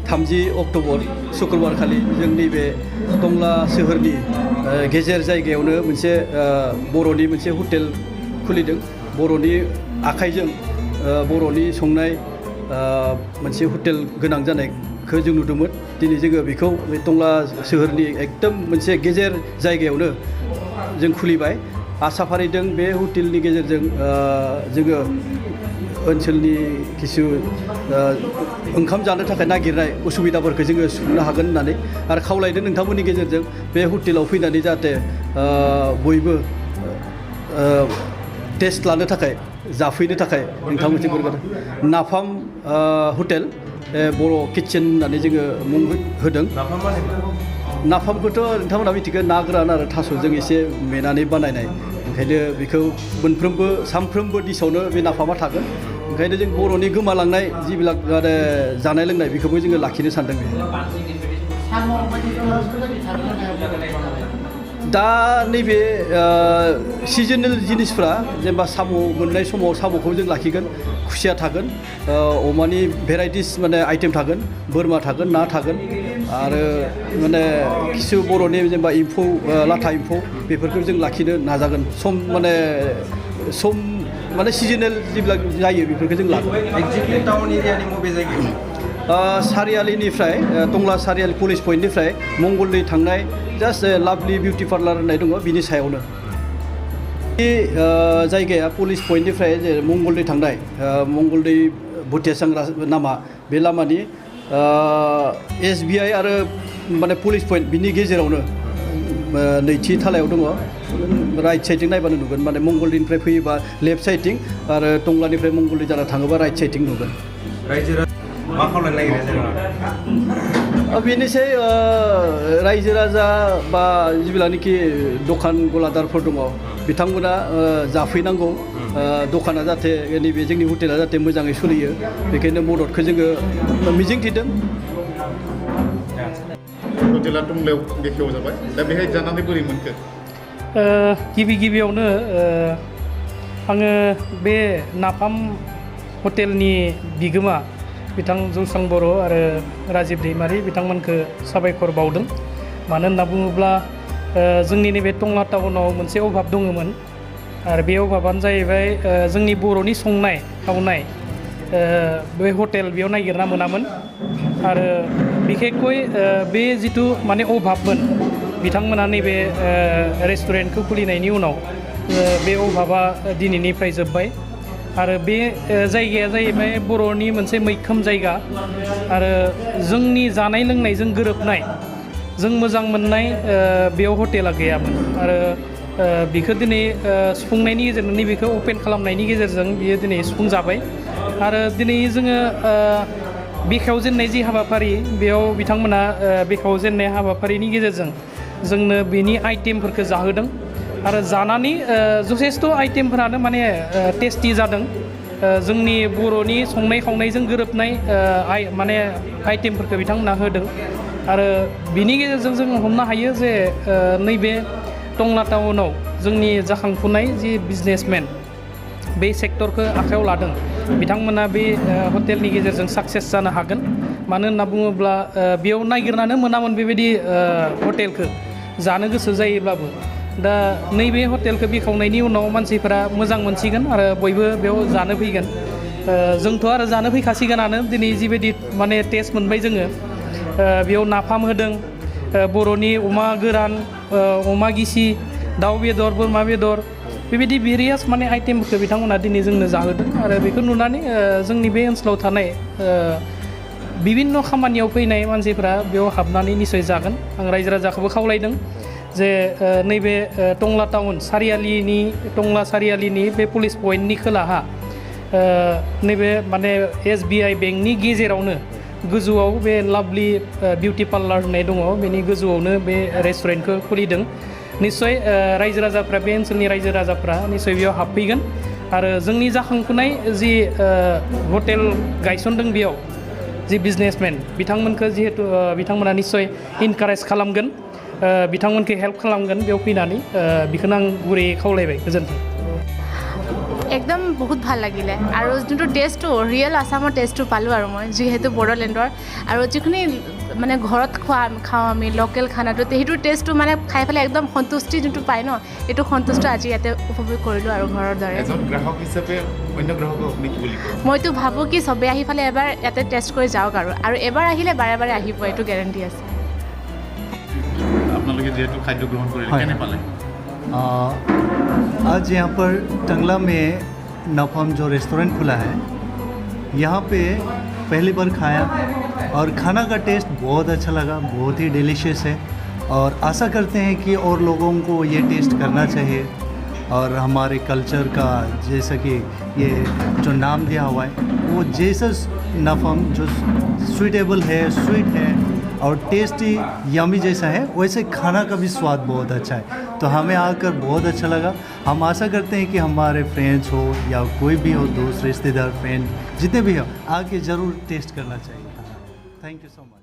30 October शुक्रबार खालि जोंनि बे टंला सोहोरनि गेजेर जायगायावनो मोनसे बर'नि मोनसे हटेल खुलिदों बर'नि आखाइजों बर'नि संनाय मोनसे हटेल गोनां जानायखौ जों नुदोंमोन दिनै जोङो बेखौ बे टंला सोहोरनि एकदम मोनसे गेजेर जायगायावनो जों खुलिबाय आसा फारिदों बे हटेलनि गेजेरजों जोङो ओनसोलनि किसु ओंखाम जानो थाखाय नागिरनाय उसुबिदाफोरखौ जोङो सुफुंनो हागोन होननानै आरो खावलायदों नोंथांमोननि गेजेरजों बे हटेलाव फैनानै जाहाथे बयबो टेस्ट लानो थाखाय जाफैनो थाखाय नोंथांमोनथिं नाफाम हटेल बर' किटचेन होननानै जोङो मुं होदों नाफामखौथ' नोंथांमोनहा मिथिगौ ना गोरान आरो थास'जों एसे मेनानै बानायनाय ओंखायनो बेखौ मोनफ्रोमबो सानफ्रोमबो डिसावनो बे नाफामा थागोन ओंखायनो जों बर'नि गोमालांनाय जिबिलाक जानाय लोंनाय बेखौबो जोङो लाखिनो सानदों दा नैबे सिजनेल जिनिसफ्रा जेनेबा साम' मोननाय समाव साम'खौ जों लाखिगोन खुसिया थागोन अमानि भेराइटिस माने आइटेम थागोन बोरमा थागोन ना थागोन आरो माने किसु बर'नि जेनेबा एम्फौ लाथा एम्फौ बेफोरखौ जों लाखिनो नाजागोन सम माने सिजनेल जेब्ला जायो बेफोरखौ जों लागोन एक्जेक्टलि टाउन एरियानि बबे जायगायाव सारियालिनिफ्राय टंला सारियालि पुलिस पइन्टनिफ्राय मंगलदै थांनाय जास्ट लाभलि बिउटि पार्लार होननाय दङ बिनि सायावनो बे जायगाया पुलिस पइन्टनिफ्राय जे मंगलदै थांनाय मंगलदै भुटियासांग्रा लामा बे लामानि SBI आरो माने पुलिस पइन्ट बिनि गेजेरावनो नैथि थालायाव दङ राइट साइडथिं नायबानो नुगोन माने मंगलदैनिफ्राय फैयोबा लेफ्ट साइडथिं आरो टंलानिफ्राय मंगलदै जाना थाङोबा राइट साइडथिं नुगोन रायजो मा खालामनो नागिरो जेनेबा बेनोसै रायजो राजा बा जिबिलानोखि दखान गलादारफोर दङ बिथांमोना जाफैनांगौ दखाना जाहाथे नैबे जोंनि हटेला जाहाथे मोजाङै सोलियो बेखायनो मददखौ जोङो मिजिंथिदों हटेला टंलायाव बेखेव जाबाय दा बेहाय जानानै बोरै मोनखो गिबियावनो आङो बे नाफाम हटेलनि बिगोमा बिथां जौसां बर' आरो राजिब दैमारि बिथांमोनखौ साबायखर बावदों मानो होनना बुङोब्ला जोंनि नैबे टंला टाउनाव मोनसे अभाब दङमोन आरो बे अभाबानो जाहैबाय जोंनि बर'नि संनाय खावनाय बे हटेल बेयाव नागिरना मोनामोन आरो बिखेखকৈ बे जिथु माने अभाबमोन बिथांमोना नैबे रेस्टुरेन्टखौ खुलिनायनि उनाव बे अभाबा दिनैनिफ्राय जोब्बाय आरो बे जायगाया जाहैबाय बर'नि मोनसे मैखोम जायगा आरो जोंनि जानाय लोंनायजों गोरोबनाय जों मोजां मोननाय बेयाव हटेला गैयामोन आरो बेखौ दिनै सुफुंनायनि गेजेरजों नैबेखौ अपेन खालामनायनि गेजेरजों बियो दिनै सुफुंजाबाय आरो दिनै जोङो बेखेवजेननाय जि हाबाफारि बेयाव बिथांमोना बेखेवजेननाय हाबाफारिनि गेजेरजों जोंनो बेनि आइटेमफोरखौ जाहोदों आरो जानानै जथेस्थ' आइटेमफोरानो माने टेस्टि जादों जोंनि बर'नि संनाय खावनायजों गोरोबनाय माने आइटेमफोरखौ बिथांमोना होदों आरो बिनि गेजेरजों जों हमनो हायो जे नैबे टंला टाउनाव जोंनि जाखांफुनाय जि बिजनेसमेन बे सेक्टरखौ आखायाव लादों बिथांमोना बे हटेलनि गेजेरजों साक्सेस जानो हागोन मानो होनना बुङोब्ला बेयाव नागिरनानै मोनामोन बेबायदि हटेलखौ जानो गोसो जायोब्लाबो दा नैबे हटेलखौ बेखेवनायनि उनाव मानसिफोरा मोजां मोनसिगोन आरो बयबो बेयाव जानो फैगोन जोंथ' आरो जानो फैखासिगोनानो दिनै जिबायदि माने टेस्ट मोनबाय जोङो बेयाव नाफाम होदों बर'नि अमा गोरान अमा गिसि दाउ बेदर बोरमा बेदर बेबायदि भेरियास माने आइटेमफोरखौ बिथांमोना दिनै जोंनो जाहोदों आरो बेखौ नुनानै जोंनि बे ओनसोलाव थानाय बिभिन्न खामानियाव फैनाय मानसिफोरा बेयाव हाबनानै निसय जागोन आं रायजो राजाखौबो खावलायदों जे नैबे टंला टाउन टंला सारियालिनि बे पुलिस पइन्टनि खोलाहा नैबे माने SBI बेंकनि गेजेरावनो गोजौआव बे लाभलि बिउटि पार्लार होननाय दङ बेनि गोजौआवनो बे रेस्टुरेन्टखौ खुलिदों निस्सय रायजो राजाफ्रा बे ओनसोलनि रायजो राजाफ्रा निस्सय बेयाव हाबफैगोन आरो जोंनि जाखांफुनाय जि हटेल गायसनदों बेयाव जि बिजनेसमेन बिथांमोनखौ जिहेतु बिथांमोना निस्सय इनकारेज खालामगोन बिथांमोनखौ हेल्प खालामगोन बेयाव फैनानै बेखौनो आं गुरैयै खावलायबाय गोजोन्थों একদম বহুত ভাল লাগিলে আৰু যোনটো টেষ্টটো ৰিয়েল আসামৰ টেষ্টটো পালোঁ আৰু মই যিহেতু বড়োলেণ্ডৰ আৰু যিখিনি মানে ঘৰত খাওঁ আমি লোকেল খানাটো সেইটো টেষ্টটো মানে খাই পেলাই একদম সন্তুষ্টি যোনটো পায় ন এইটো সন্তুষ্ট আজি ইয়াতে উপভোগ কৰিলোঁ আৰু ঘৰৰ দৰে এজন গ্ৰাহক হিচাপে অন্য গ্ৰাহকক আপুনি কি বুলি কয় মইতো ভাবোঁ কি চবেই আহি পেলাই এবাৰ ইয়াতে টেষ্ট কৰি যাওক আৰু এবাৰ আহিলে বাৰে বাৰে আহিব এইটো গেৰেণ্টি আছে আপোনালোকে যিহেতু খাদ্য গ্ৰহণ কৰিলে কেনে পালে आज यहाँ पर टंगला में नफम जो रेस्टोरेंट खुला है यहाँ पे पहली बार खाया और खाना का टेस्ट बहुत अच्छा लगा बहुत ही डिलीशियस है और आशा करते हैं कि और लोगों को ये टेस्ट करना चाहिए और हमारे कल्चर का जैसा कि ये जो नाम दिया हुआ है वो जैसा नफम जो स्वीटेबल है स्वीट है और टेस्टी यमी जैसा है वैसे खाना का भी स्वाद बहुत अच्छा है तो हमें आकर बहुत अच्छा लगा हम आशा करते हैं कि हमारे फ्रेंड्स हो या कोई भी हो दोस्त रिश्तेदार फ्रेंड जितने भी हो आके ज़रूर टेस्ट करना चाहिए थैंक यू सो मच